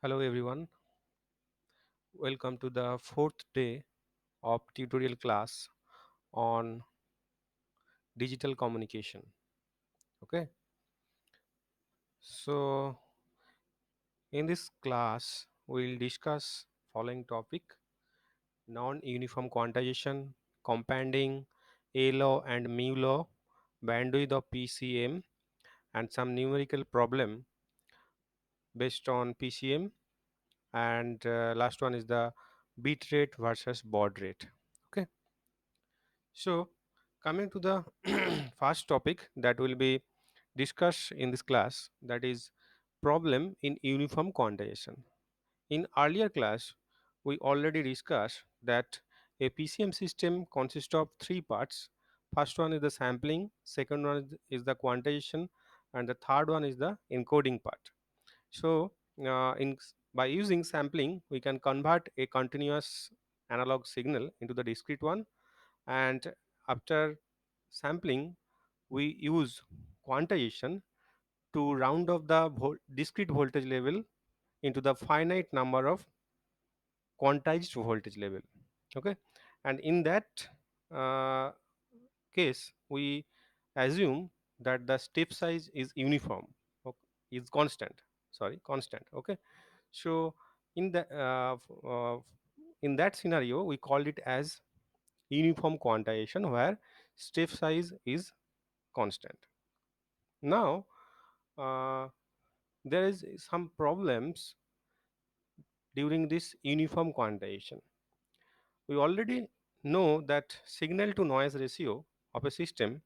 Hello everyone, welcome to the fourth day of tutorial class on digital communication. Okay, so in this class we'll discuss following topic: non-uniform quantization, compounding, A law and mu law, bandwidth of PCM, and some numerical problem based on PCM, and last one is the bit rate versus baud rate. Okay. So, coming to the first topic that will be discussed in this class, that is problem in uniform quantization. In earlier class, we already discussed that a PCM system consists of three parts. First one is the sampling, second one is the quantization, and the third one is the encoding part. So, by using sampling, we can convert a continuous analog signal into the discrete one, and after sampling we use quantization to round off the discrete voltage level into the finite number of quantized voltage level. Okay, and in that uh, case we assume that the step size is uniform, is constant, sorry, constant. Okay, so in the in that scenario we called it as uniform quantization, where step size is constant. Now there is some problems during this uniform quantization. We already know that signal to noise ratio of a system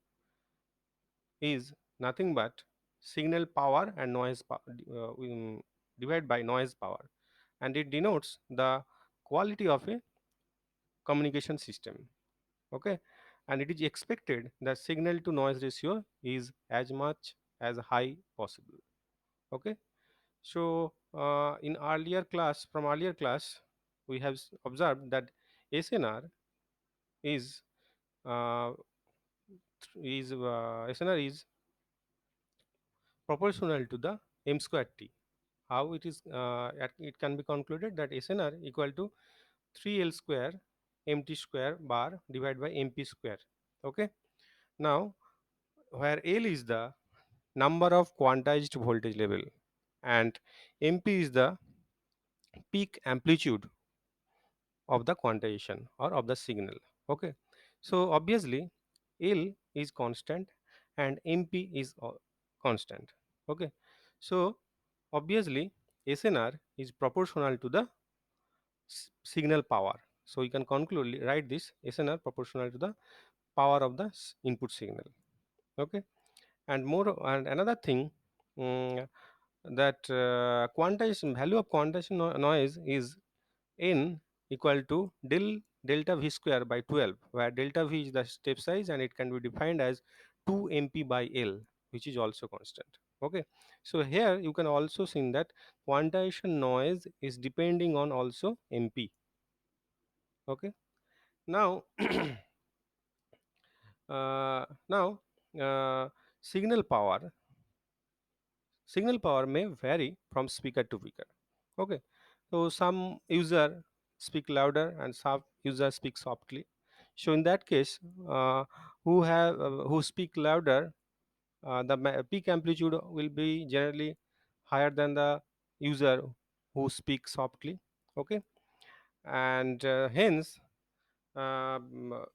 is nothing but signal power and divided by noise power, and it denotes the quality of a communication system. Okay, and it is expected that signal to noise ratio is as much as high possible. Okay, so in earlier class we have observed that SNR is SNR is proportional to the m square t. How it is? It can be concluded that SNR equal to 3L square mt square bar divided by mp square. Okay. Now, where L is the number of quantized voltage level and mp is the peak amplitude of the quantization or of the signal. Okay, so obviously L is constant and mp is constant. Okay, so obviously SNR is proportional to the signal power. So you can conclude, write this: SNR proportional to the power of the input signal. Okay, and more, and another thing, mm, that quantization value of quantization noise is n equal to delta v square by 12, where delta v is the step size and it can be defined as 2 mp by L, which is also constant. Okay, so here you can also see that quantization noise is depending on also mp. Okay, now now uh, signal power signal power may vary from speaker to speaker. Okay, so some user speak louder and some user speak softly. So in that case, who speak louder, the peak amplitude will be generally higher than the user who speak softly. Okay, and hence um,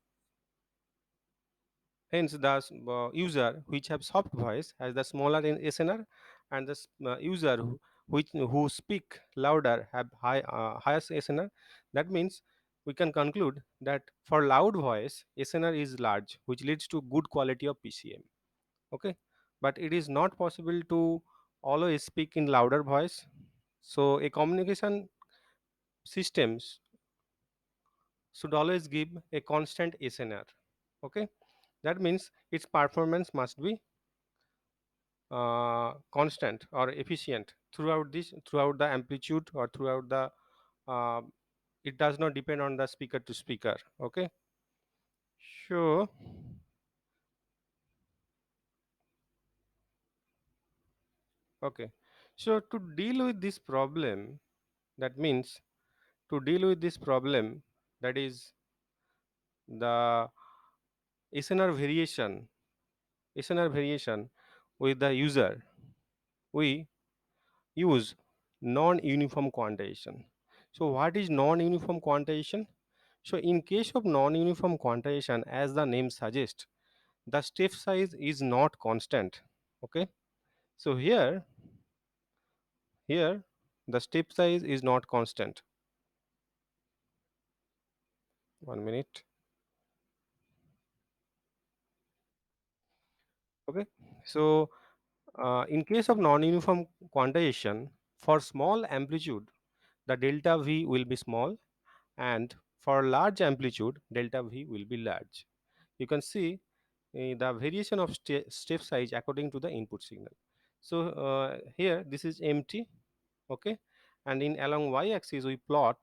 hence the user which have soft voice has the smaller in SNR, and the user who speak louder have highest SNR. That means we can conclude that for loud voice SNR is large, which leads to good quality of PCM. Okay, but it is not possible to always speak in louder voice. So a communication systems should always give a constant SNR. Okay, that means its performance must be constant or efficient throughout the amplitude or throughout the uh, it does not depend on the speaker to speaker. Okay, so okay, so to deal with this problem, That means to deal with this problem, that is the SNR variation, SNR variation with the user, we use non-uniform quantization. So what is non-uniform quantization? So in case of non-uniform quantization, as the name suggests, the step size is not constant. Okay. So here the step size is not constant. 1 minute. Okay. So in case of non-uniform quantization, for small amplitude, the delta V will be small, and for large amplitude, delta V will be large. You can see the variation of step size according to the input signal. So here this is empty, okay, and in along y-axis we plot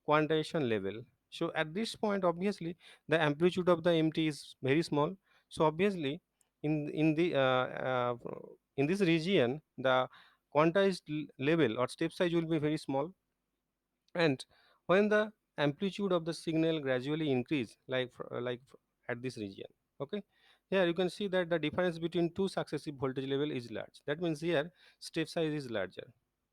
quantization level. So at this point, obviously, the amplitude of the empty is very small. So obviously, in this region, the quantized level or step size will be very small. And when the amplitude of the signal gradually increase, at this region, okay, here you can see that the difference between two successive voltage level is large. That means here step size is larger.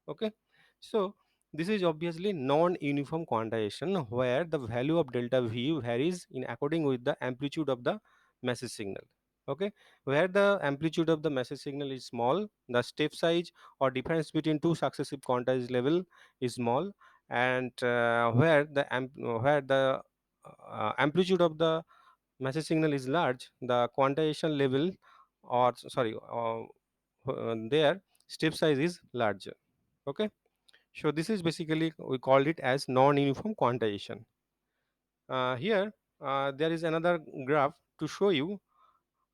Okay. So this is obviously non-uniform quantization, where the value of delta V varies in according with the amplitude of the message signal. Okay. Where the amplitude of the message signal is small, the step size or difference between two successive quantized level is small. And where the amplitude of the message signal is large, the quantization level, or sorry, their step size is larger. Okay. So this is basically, we called it as non-uniform quantization. Here there is another graph to show you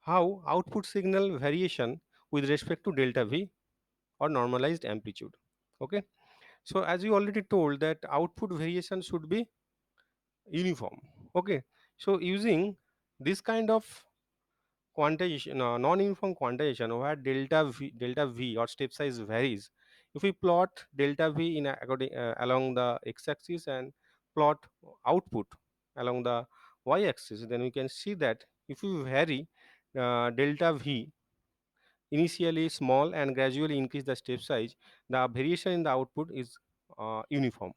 how output signal variation with respect to delta V or normalized amplitude. Okay. So as you already told that output variation should be uniform. Okay. So using this kind of quantization, non-uniform quantization, where delta v or step size varies, if we plot delta v in along the x-axis and plot output along the y-axis, then we can see that if we vary delta v initially small and gradually increase the step size, the variation in the output is uniform.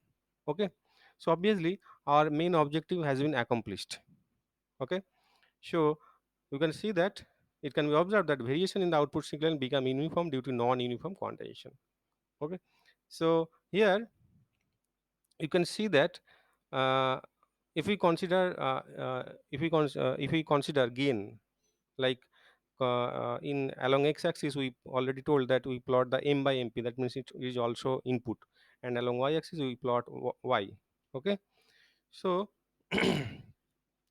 Okay. So obviously our main objective has been accomplished. Okay. So you can see that it can be observed that variation in the output signal become uniform due to non-uniform quantization. Okay. So here you can see that uh, if we consider gain, like in along x-axis we already told that we plot the m by mp, that means it is also input, and along y-axis we plot y. Okay. So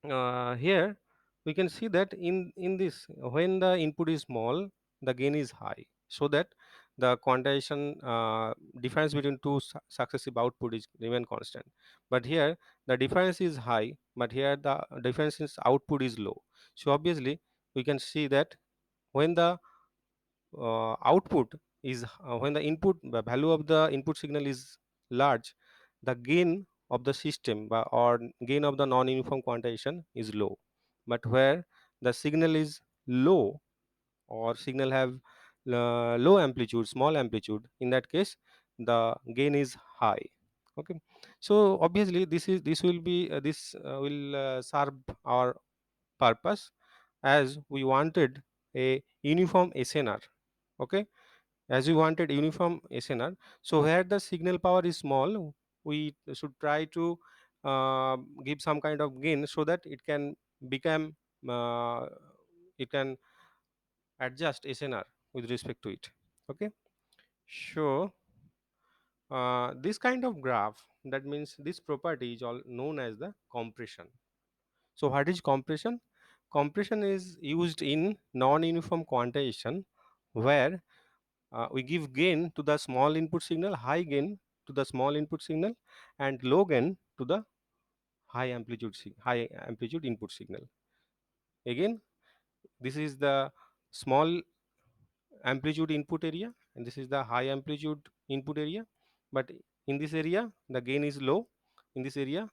here we can see that in this, when the input is small, the gain is high, so that the quantization difference between two successive output is remain constant. But here the difference is high, but here the difference in output is low. So obviously we can see that when the output is when the input, the value of the input signal is large, the gain of the system or gain of the non-uniform quantization is low. But where the signal is low or signal have low amplitude, small amplitude, in that case the gain is high. Okay. So obviously this will serve our purpose, as we wanted a uniform SNR. Okay. As we wanted uniform SNR, so where the signal power is small, we should try to give some kind of gain so that it can become uh, it can adjust SNR with respect to it. Okay. So this kind of graph, that means this property is all known as the compression. So what is compression? Compression is used in non-uniform quantization, where we give gain to the small input signal, high gain to the small input signal, and low gain to the high amplitude input signal. Again, this is the small amplitude input area, and this is the high amplitude input area. But In this area the gain is low, in this area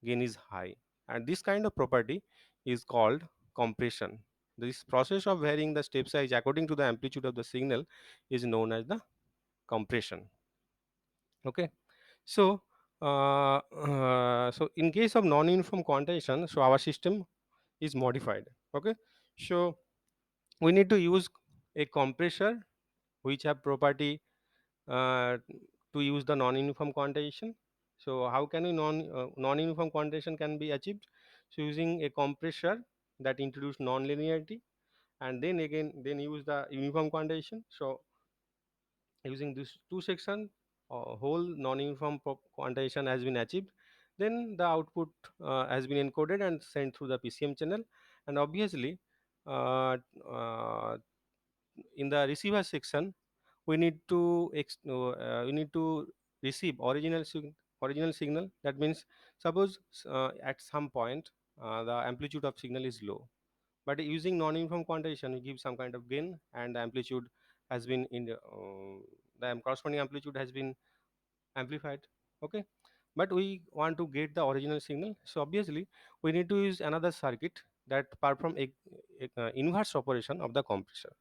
gain is high, and this kind of property is called compression. This process of varying the step size according to the amplitude of the signal is known as the compression. Okay. So so in case of non-uniform quantization, so our system is modified. Okay. So we need to use a compressor which have property uh, to use the non-uniform quantization. So how can we non-uniform quantization can be achieved? So using a compressor that introduce non-linearity, and then again then use the uniform quantization. So using this two section, whole non-uniform quantization has been achieved. Then the output has been encoded and sent through the PCM channel, and obviously uh, uh, in the receiver section we need to we need to receive original signal. That means suppose at some point the amplitude of signal is low, but using non-uniform quantization we give some kind of gain, and the amplitude has been in the corresponding amplitude has been amplified. Okay, but we want to get the original signal, so obviously we need to use another circuit that perform a inverse operation of the compressor.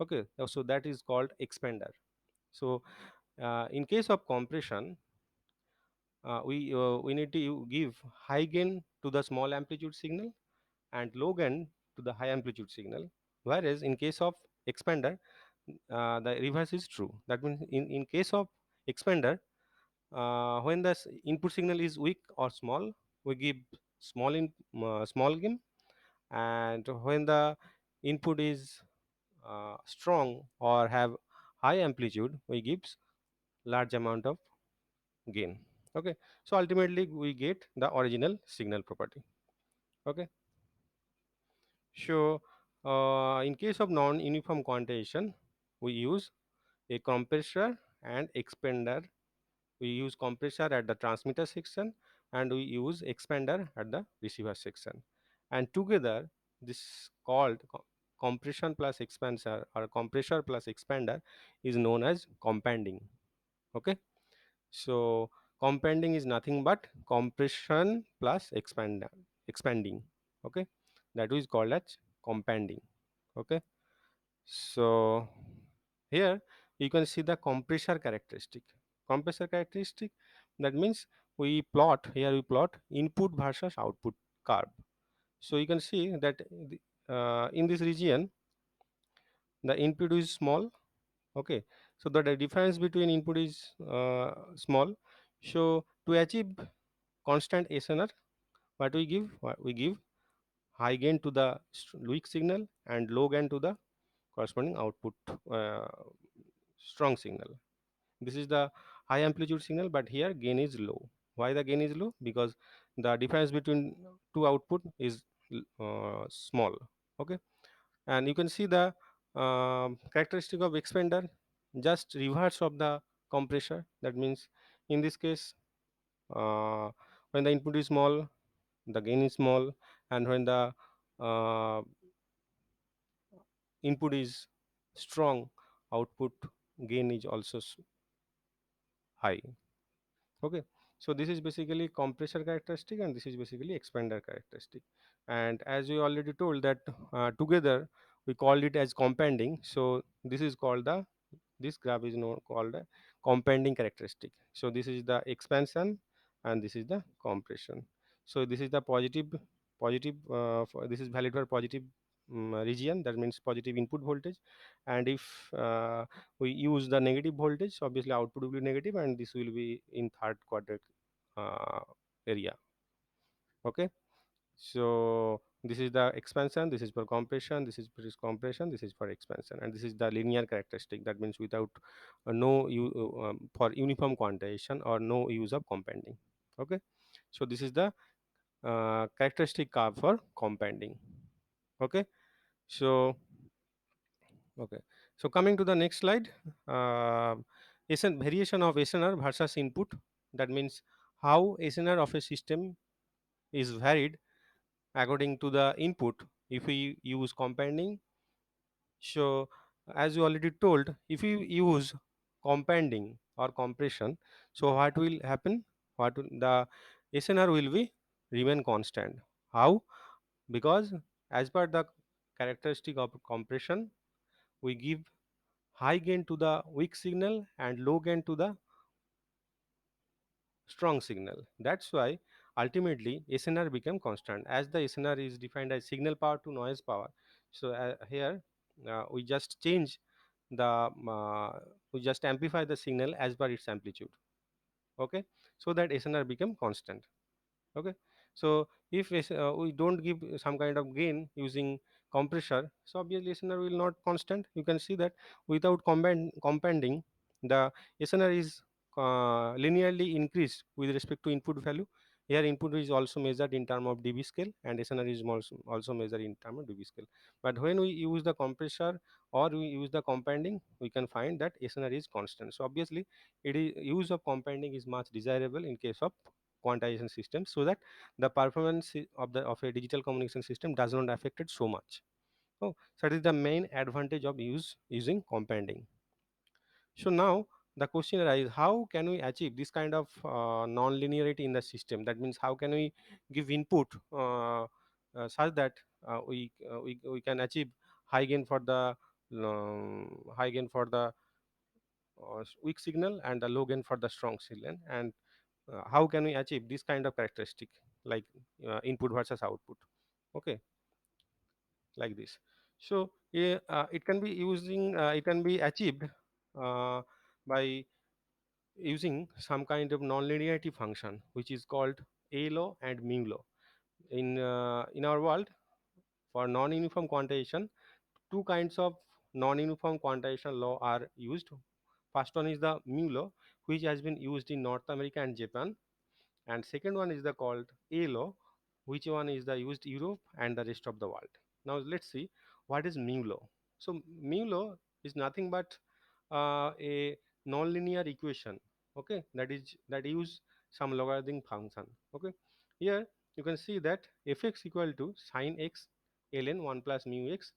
Okay, so that is called expander. So in case of compression, we need to give high gain to the small amplitude signal and low gain to the high amplitude signal, whereas in case of expander the reverse is true. That means in case of expander, when the input signal is weak or small, we give small gain, and when the input is strong or have high amplitude, we gives large amount of gain. Okay, so ultimately we get the original signal property. Okay, so in case of non-uniform quantization, we use a compressor and expander. We use compressor at the transmitter section, and we use expander at the receiver section, and together this called compression plus expander or compressor plus expander is known as companding. Okay, so companding is nothing but compression plus expanding. Okay, that is called as companding. Okay, so here you can see the compressor characteristic. Compressor characteristic, that means we plot here, we plot input versus output curve. So you can see that in this region the input is small. Okay, so the difference between input is small. So to achieve constant SNR, what we give? We give high gain to the weak signal and low gain to the corresponding output uh, strong signal. This is the high amplitude signal, but here gain is low. Why the gain is low? Because the difference between two output is small. Okay, and you can see the characteristic of expander just reverse of the compressor. That means in this case uh, when the input is small the gain is small, and when the uh, input is strong output gain is also high. Okay, so this is basically compressor characteristic, and this is basically expander characteristic. And as we already told that together we called it as companding. So this is called the, this graph is known called a companding characteristic. So this is the expansion and this is the compression. So this is the positive this is valid for positive region, that means positive input voltage. And if we use the negative voltage, so obviously output will be negative, and this will be in third quadrant uh, area. Okay, so this is the expansion, this is for compression, this is for compression, this is for expansion, and this is the linear characteristic. That means without no for uniform quantization or no use of companding. Okay, so this is the characteristic curve for companding. Okay, so okay, so coming to the next slide, uh, variation of SNR versus input. That means how SNR of a system is varied according to the input if we use companding. So as you already told, if we use companding or compression, so what will happen? The SNR will be remain constant. How? Because as per the characteristic of compression, we give high gain to the weak signal and low gain to the strong signal. That's why ultimately SNR became constant, as the SNR is defined as signal power to noise power. So here we just change the we just amplify the signal as per its amplitude. Okay, so that SNR become constant. Okay, so if we don't give some kind of gain using compressor, so obviously SNR will not constant. You can see that without companding, the SNR is linearly increased with respect to input value. Here input is also measured in term of dB scale, and SNR is also measured in term of dB scale. But when we use the compressor or we use the companding, we can find that SNR is constant. So obviously it is use of companding is much desirable in case of quantization system, so that the performance of a digital communication system does not affected so much. Oh, so that is the main advantage of using companding. So now the question arises, how can we achieve this kind of non-linearity in the system? That means how can we give input such that we can achieve high gain for the high gain for the weak signal and the low gain for the strong signal, and how can we achieve this kind of characteristic, like input versus output? Okay, like this. So it can be using it can be achieved uh, by using some kind of nonlinearity function, which is called A law and mu law. In our world, for non-uniform quantization, two kinds of non-uniform quantization law are used. First one is the mu law, which has been used in North America and Japan, and second one is the called A law, which one is the used Europe and the rest of the world. Now let's see what is mu law. So mu law is nothing but a nonlinear equation, okay, that use some logarithmic function. Okay, here you can see that fx equal to sine x ln 1 plus mu x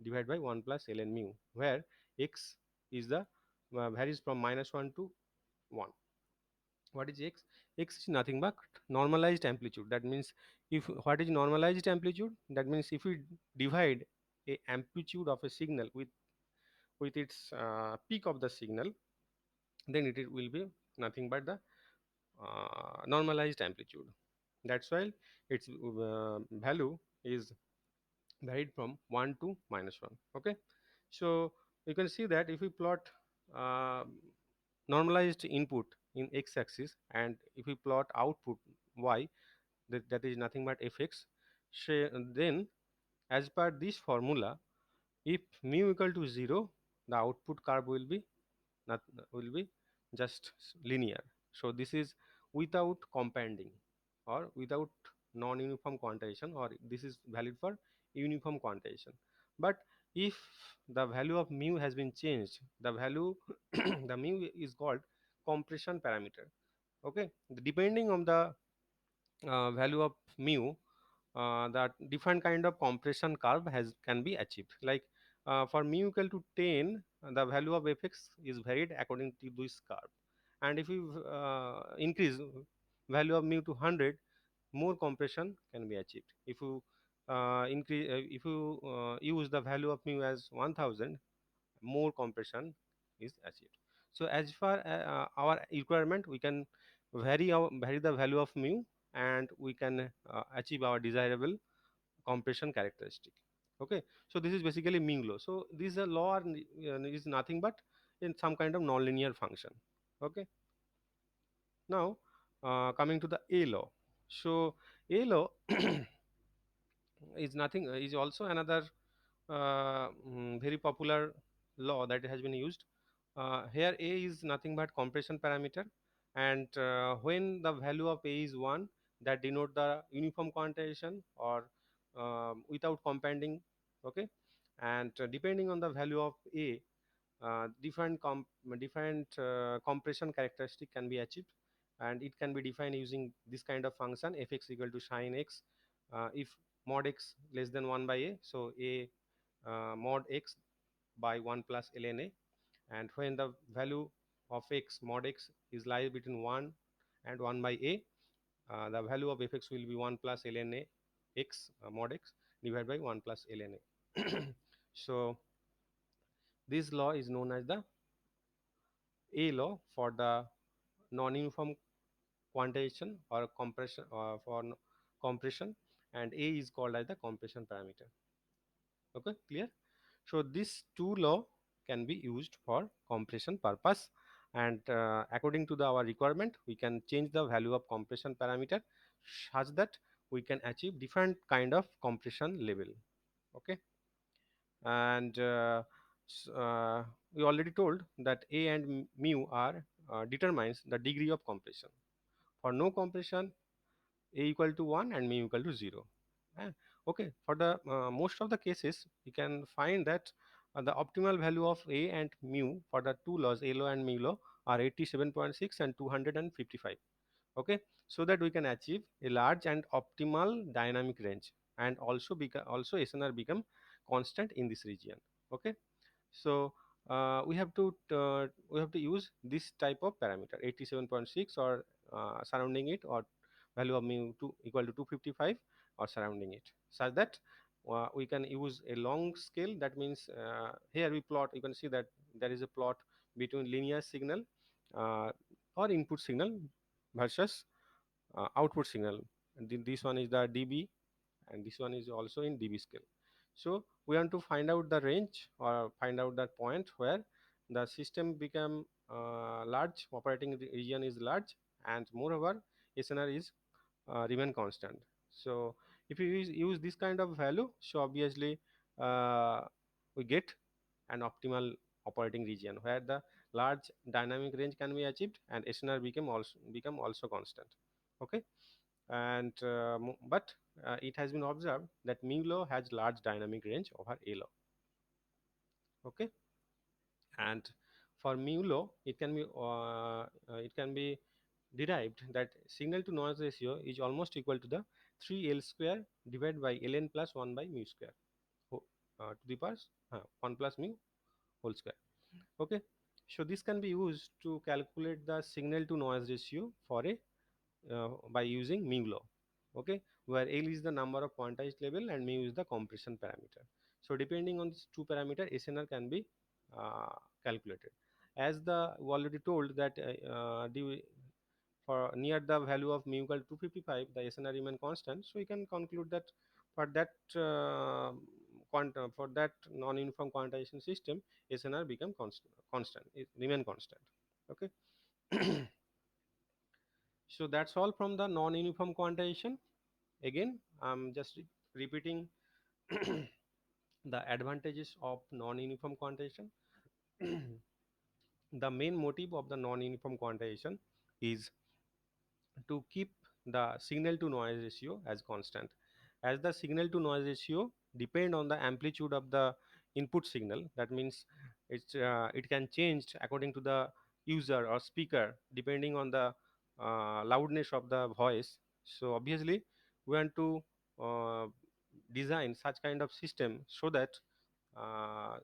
divided by 1 plus ln mu, where x is the varies from -1 to 1. What is x? X is nothing but normalized amplitude. That means, if what is normalized amplitude, that means if we divide a amplitude of a signal with its peak of the signal, then it will be nothing but the normalized amplitude. That's why its value is varied from 1 to -1. Okay, so you can see that if we plot uh, normalized input in x-axis, and if we plot output y, that is nothing but fx, then as per this formula, if mu equal to 0, the output curve not will be just linear. So this is without companding or without non-uniform quantization, or this is valid for uniform quantization. But if the value of mu has been changed, the value the mu is called compression parameter. Okay, depending on the value of mu, that different kind of compression curve has can be achieved. Like for mu equal to 10, the value of fx is varied according to this curve, and if you increase value of mu to 100, more compression can be achieved. If you if you use the value of mu as 1000, more compression is achieved. So as far as our requirement, we can vary the value of mu, and we can achieve our desirable compression characteristic. Okay, so this is basically mu law. So this law is nothing but in some kind of nonlinear function. Okay, now coming to the A law. So A law is nothing is also another very popular law that has been used. Here A is nothing but compression parameter, and when the value of A is 1, that denote the uniform quantization or without companding. Okay, and depending on the value of A, different compression characteristic can be achieved, and it can be defined using this kind of function fx equal to sine x. If mod x less than 1 by a, so a mod x by 1 plus ln a, and when the value of x mod x is lies between 1 and 1 by a. The value of fx will be 1 plus ln a x mod x divided by 1 plus ln a. So this law is known as the A law for the non-uniform quantization or compression compression, and A is called as the compression parameter. Okay, clear? So this two law can be used for compression purpose, and according to our requirement we can change the value of compression parameter such that we can achieve different kind of compression level. Okay, and we already told that a and mu are determines the degree of compression. For no compression, a equal to 1 and mu equal to 0. Eh, okay, for the most of the cases you can find that the optimal value of a and mu for the two laws, a law and mu law, are 87.6 and 255. Okay, so that we can achieve a large and optimal dynamic range, and also also snr become constant in this region. Okay, so we have to use this type of parameter 87.6 or surrounding it, or value of mu equal to 255 or surrounding it, such that we can use a long scale. That means here we plot, you can see that there is a plot between linear signal uh, or input signal versus output signal. And this one is the dB, and this one is also in dB scale. So we want to find out the range or find out that point where the system become large, operating region is large, and moreover SNR is remain constant. So if you use this kind of value, so obviously uh, we get an optimal operating region where the large dynamic range can be achieved and SNR become also constant. Okay, and but it has been observed that mu law has large dynamic range over a law. Okay, and for mu law it can be derived that signal to noise ratio is almost equal to the 3l square divided by ln plus 1 by mu square to the power 1 plus mu whole square. Okay, so this can be used to calculate the signal to noise ratio for a by using mu law. Okay, where L is the number of quantized level and mu is the compression parameter. So depending on these two parameter, SNR can be uh, calculated. As the we already told that for near the value of mu equal to 255, the SNR remain constant. So you can conclude that for that for that non-uniform quantization system, SNR become constant, it remain constant. Okay. So that's all from the non-uniform quantization. Again, I'm just repeating the advantages of non-uniform quantization. The main motive of the non-uniform quantization is to keep the signal to noise ratio as constant. As the signal to noise ratio depend on the amplitude of the input signal, that means it can change according to the user or speaker depending on the loudness of the voice. So obviously we want to uh, design such kind of system so that uh,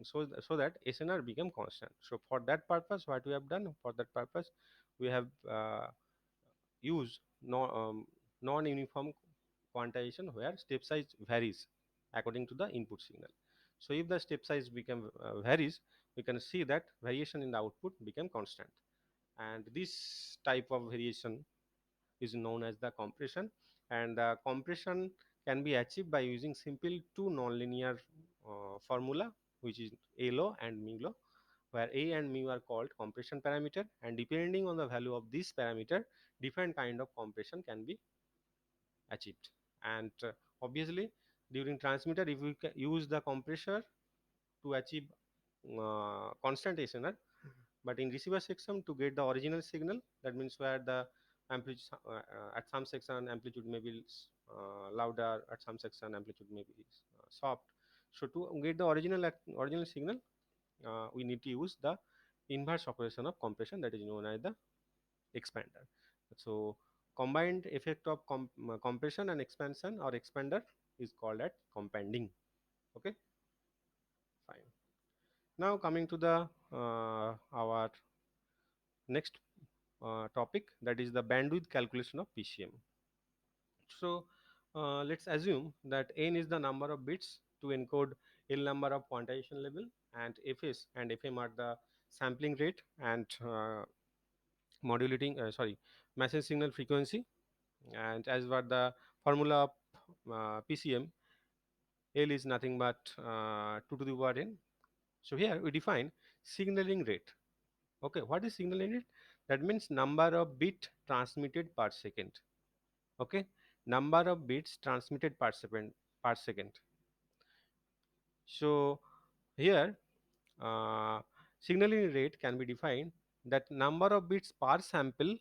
so that SNR become constant. So for that purpose, what we have done, for that purpose we have use non-uniform quantization where step size varies according to the input signal. So if the step size become varies, we can see that variation in the output become constant, and this type of variation is known as the compression. And the compression can be achieved by using simple two nonlinear formula, which is A law and mu law, where a and mu are called compression parameter, and depending on the value of this parameter, different kind of compression can be achieved. And obviously during transmitter, if we use the compressor to achieve constant SNR, but in receiver section to get the original signal, that means where the amplitude at some section amplitude may be louder, at some section amplitude may be soft. So to get the original signal, we need to use the inverse operation of compression, that is known as the expander. So combined effect of compression and expansion or expander is called at companding. Okay, fine. Now coming to the our next topic, that is the bandwidth calculation of PCM. So let's assume that n is the number of bits to encode L number of quantization level, and Fs and Fm are the sampling rate and modulating message signal frequency. And as per the formula of PCM, L is nothing but 2 to the power n. So here we define signaling rate. Okay, what is signaling rate? That means number of bit transmitted per second. Okay, number of bits transmitted per second. So here signaling rate can be defined that number of bits per sample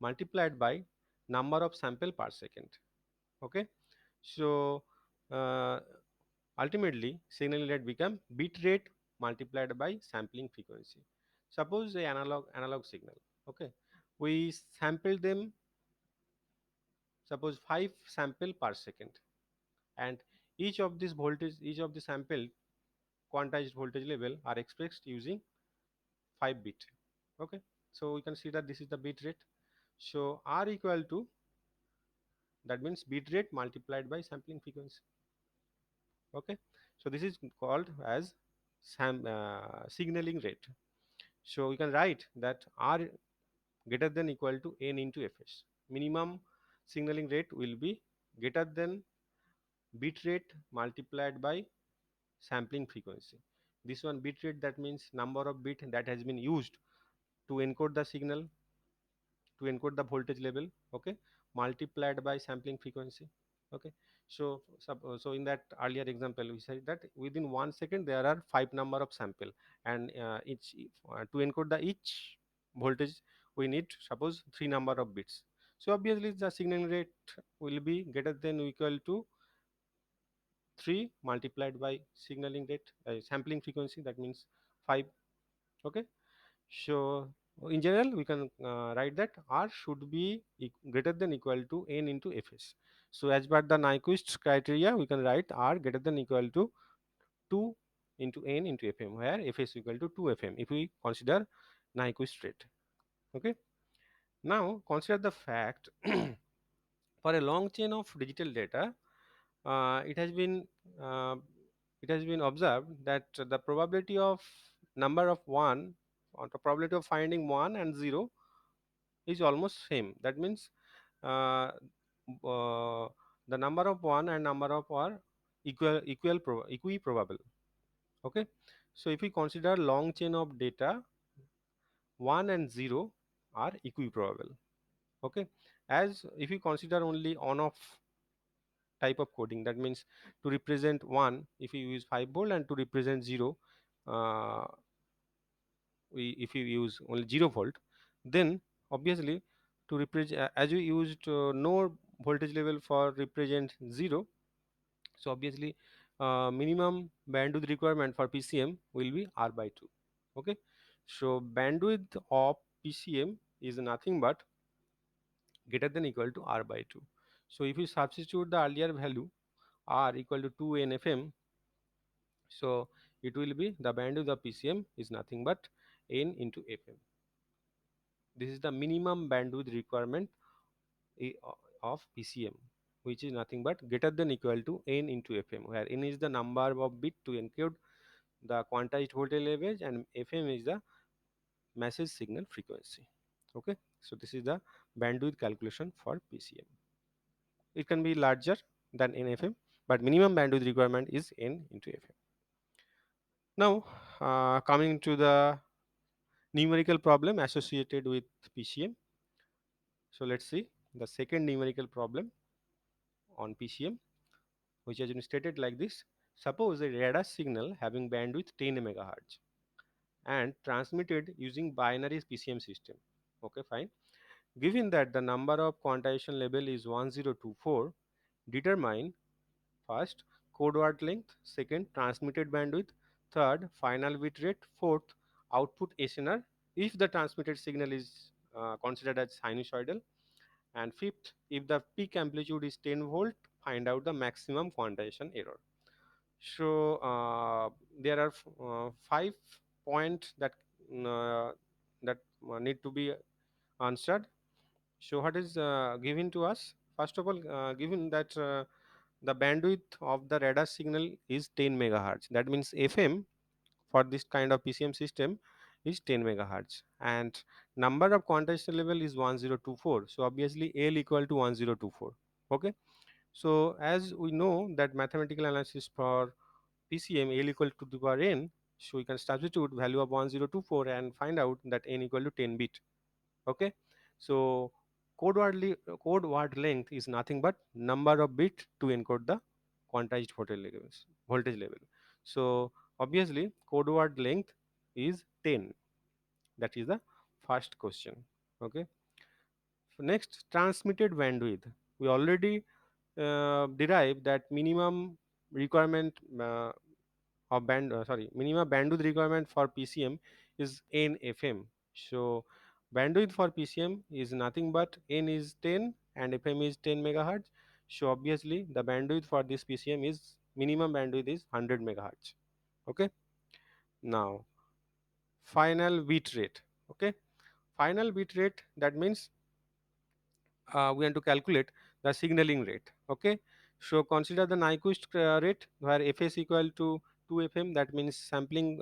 multiplied by number of sample per second. Okay, so uh, ultimately signaling rate become bit rate multiplied by sampling frequency. Suppose a analog signal. Okay, we sample them, suppose 5 sample per second, and each of the sample quantized voltage level are expressed using 5 bit. Okay, so we can see that this is the bit rate. So R equal to, that means bit rate multiplied by sampling frequency. Okay, so this is called as signaling rate. So we can write that R greater than equal to n into Fs. Minimum signaling rate will be greater than bit rate multiplied by sampling frequency. This one bit rate, that means number of bit that has been used to encode the signal, to encode the voltage level. Okay, multiplied by sampling frequency. Okay, so so in that earlier example we said that within 1 second there are 5 number of sample, and each to encode the each voltage we need suppose 3 number of bits. So obviously the signaling rate will be greater than or equal to 3 multiplied by signaling rate, sampling frequency, that means 5. Okay, so in general, we can write that R should be greater than equal to n into Fs. So as per the Nyquist criteria, we can write R greater than equal to 2 into n into Fm, where Fs equal to 2 Fm if we consider Nyquist rate. Okay. Now consider the fact for a long chain of digital data, uh, it has been uh, it has been observed that the probability of number of 1, or the probability of finding 1 and 0 is almost same. That means uh, uh, the number of 1 and number of are equi probable. Okay, so if we consider long chain of data, 1 and 0 are equi probable. Okay, as if we consider only on off type of coding, that means to represent 1 if you use 5 volt, and to represent 0 uh, if you use only 0 volt, then obviously to represent as we used no voltage level for represent 0, so obviously minimum bandwidth requirement for PCM will be R by 2. Okay, so bandwidth of PCM is nothing but greater than equal to R by 2. So if you substitute the earlier value R equal to 2 NFM, so it will be the bandwidth of PCM is nothing but n into Fm. This is the minimum bandwidth requirement of PCM, which is nothing but greater than equal to n into Fm, where n is the number of bit to encode the quantized voltage level, and Fm is the message signal frequency. Okay, so this is the bandwidth calculation for PCM. It can be larger than NFM, but minimum bandwidth requirement is n into Fm. Now, coming to the numerical problem associated with PCM. So let's see the second numerical problem on PCM, which has been stated like this. Suppose a radar signal having bandwidth 10 megahertz and transmitted using binary PCM system. Okay, fine. Given that the number of quantization level is 1024, determine first code word length, second transmitted bandwidth, third final bit rate, fourth output SNR if the transmitted signal is considered as sinusoidal, and fifth, if the peak amplitude is 10 volt, find out the maximum quantization error. So there are 5 points that need to be answered. So what is given to us? First of all, given that the bandwidth of the radar signal is 10 megahertz. That means FM for this kind of PCM system is 10 megahertz, and number of quantization level is 1024. So obviously L equal to 1024. Okay. So as we know that mathematical analysis for PCM L equal to the power n, so we can substitute value of 1024 and find out that n equal to 10 bit. Okay. So code word length is nothing but number of bit to encode the quantized voltage level. So obviously code word length is 10. That is the first question. Okay. So next, transmitted bandwidth. We already derived that minimum requirement minimum bandwidth requirement for PCM is n-FM. So bandwidth for PCM is nothing but n is 10 and FM is 10 megahertz. So obviously the bandwidth for this PCM is minimum bandwidth is 100 megahertz. Okay. Now final bit rate. Okay. Final bit rate, that means we want to calculate the signaling rate. Okay. So consider the Nyquist rate where fs equal to 2 fm, that means sampling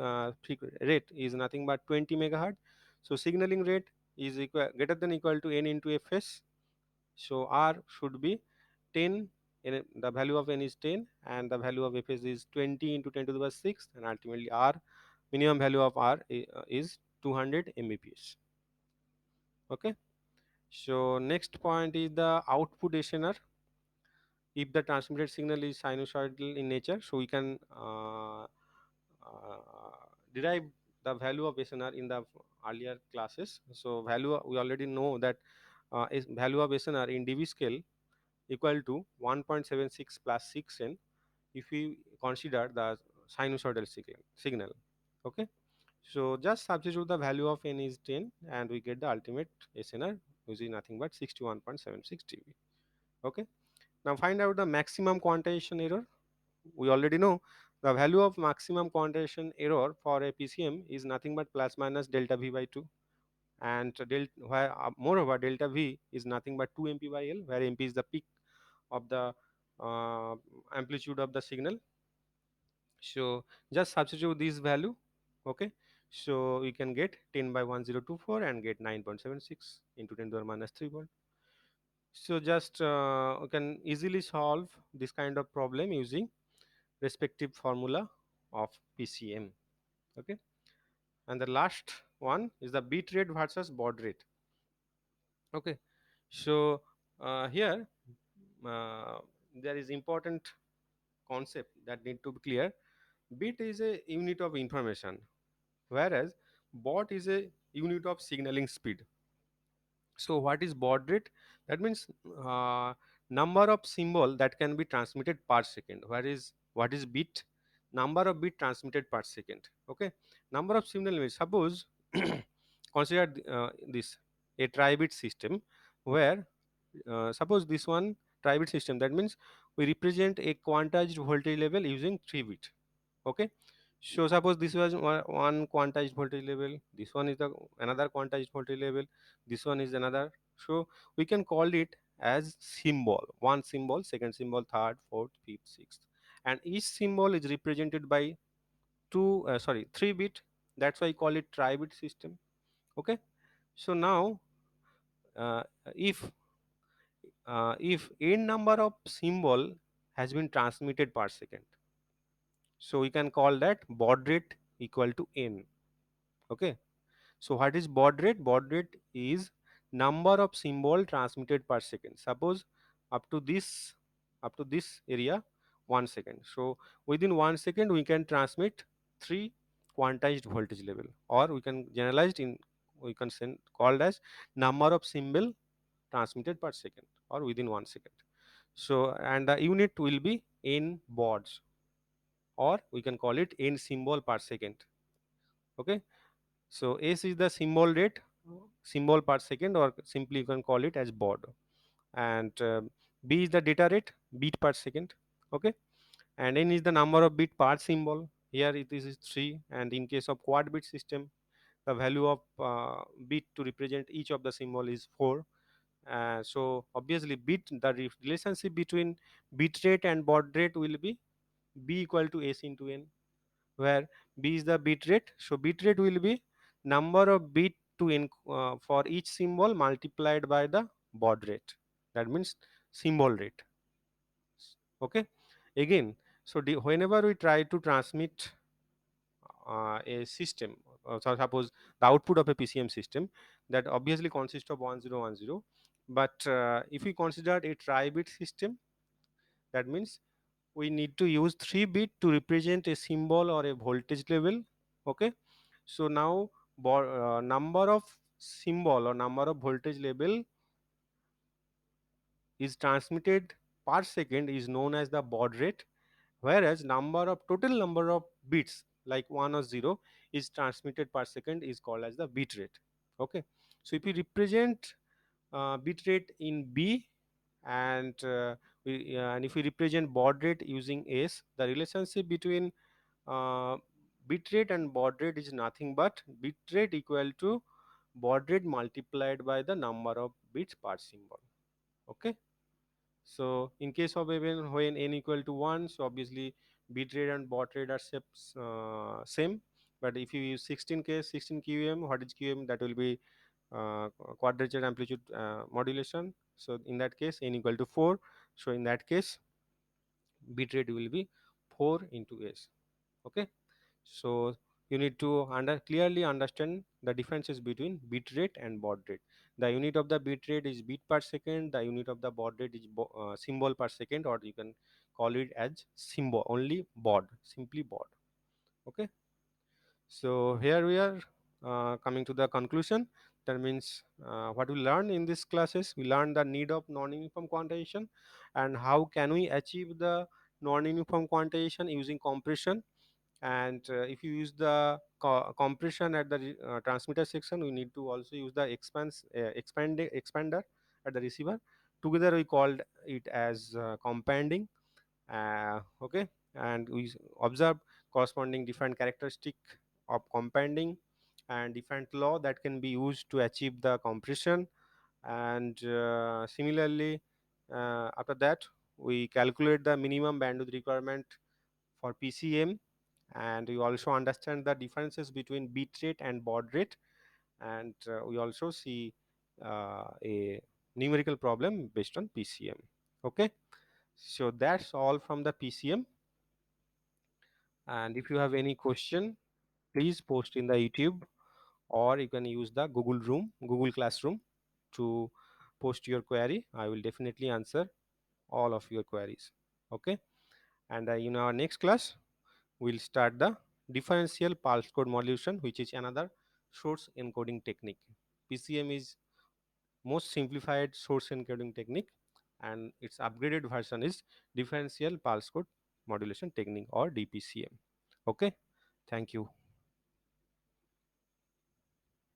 rate is nothing but 20 megahertz. So signaling rate is equal greater than equal to n into fs. So r should be 10, the value of n is 10 and the value of fs is 20 into 10 to the power 6, and ultimately r minimum value of r is 200 mbps. Okay. So next point is the output SNR. If the transmitted signal is sinusoidal in nature, so we can derive the value of SNR in the earlier classes. So value, we already know that is value of SNR in dB scale equal to 1.76 plus 6n if we consider the sinusoidal signal. Okay. So just substitute the value of n is 10 and we get the ultimate SNR, which is nothing but 61.76 dB. Okay. Now find out the maximum quantization error. We already know the value of maximum quantization error for a PCM is nothing but plus minus delta V by 2, and where moreover delta V is nothing but 2 MP by L, where MP is the peak of the uh, amplitude of the signal. So just substitute this value. Okay. So we can get 10 by 1024 and get 9.76 into 10 to the minus 3 volt. So just we can easily solve this kind of problem using respective formula of PCM. Okay. And the last one is the bit rate versus baud rate. Okay. So here uh, there is important concept that need to be clear. Bit is a unit of information, whereas baud is a unit of signaling speed. So what is baud rate? That means number of symbol that can be transmitted per second. Whereas what is bit? Number of bit transmitted per second. Okay. Number of signal means, suppose consider this a tri-bit system where suppose this one tri-bit system, that means we represent a quantized voltage level using 3 bit. Okay. So suppose this was one quantized voltage level, this one is the another quantized voltage level, this one is another. So we can call it as symbol, one symbol, second symbol, third, fourth, fifth, sixth, and each symbol is represented by 3 bit. That's why I call it tri-bit system. Okay. So now uh, if if n number of symbol has been transmitted per second, so we can call that baud rate equal to n. Okay. So what is baud rate? Baud rate is number of symbol transmitted per second. Suppose up to this up to this area 1 second. So within 1 second we can transmit 3 quantized voltage level, or we can generalized in, we can send called as number of symbol transmitted per second or within 1 second. So and the unit will be n bauds, or we can call it n symbol per second. Okay. So s is the symbol rate, symbol per second, or simply you can call it as baud, and b is the data rate, bit per second. Okay. And n is the number of bit per symbol. Here it is 3, and in case of quad bit system the value of bit to represent each of the symbol is 4. So obviously relationship between bit rate and baud rate will be b equal to s into n, where b is the bit rate. So bit rate will be number of bit to for each symbol multiplied by the baud rate. That means symbol rate. Okay. Again, so whenever we try to transmit a system, so suppose the output of a PCM system that obviously consists of 1010, but if we consider a tri-bit system, that means we need to use 3 bit to represent a symbol or a voltage level. Okay. So now number of symbol or number of voltage level is transmitted per second is known as the baud rate, whereas total number of bits like 1 or 0 is transmitted per second is called as the bit rate. Okay. So if we represent bit rate in b, and if we represent baud rate using s, the relationship between uh, bit rate and baud rate is nothing but bit rate equal to baud rate multiplied by the number of bits per symbol. Okay. So in case of even when n equal to 1, so obviously bit rate and baud rate are same. But if you use 16 QM, what is QM? That will be quadrature amplitude modulation. So in that case, n equal to 4. So in that case, bit rate will be 4 into s. Okay. So you need to clearly understand the differences between bit rate and baud rate. The unit of the bit rate is bit per second. The unit of the baud rate is symbol per second, or you can call it as symbol only, baud, simply baud. Okay. So here we are coming to the conclusion. That means what we learned in these classes, we learned the need of non-uniform quantization and how can we achieve the non-uniform quantization using compression. And if you use the compression at the transmitter section, we need to also use the expander at the receiver. Together we called it as companding. Okay. And we observe corresponding different characteristic of companding and different law that can be used to achieve the compression. And similarly, after that we calculate the minimum bandwidth requirement for PCM, and we also understand the differences between bit rate and baud rate, and we also see a numerical problem based on PCM. Okay. So that's all from the PCM, and if you have any question, please post in the YouTube, or you can use the Google Classroom to post your query. I will definitely answer all of your queries. Okay. And in our next class we'll start the differential pulse code modulation, which is another source encoding technique. PCM is most simplified source encoding technique, and its upgraded version is differential pulse code modulation technique, or DPCM. Okay. Thank you.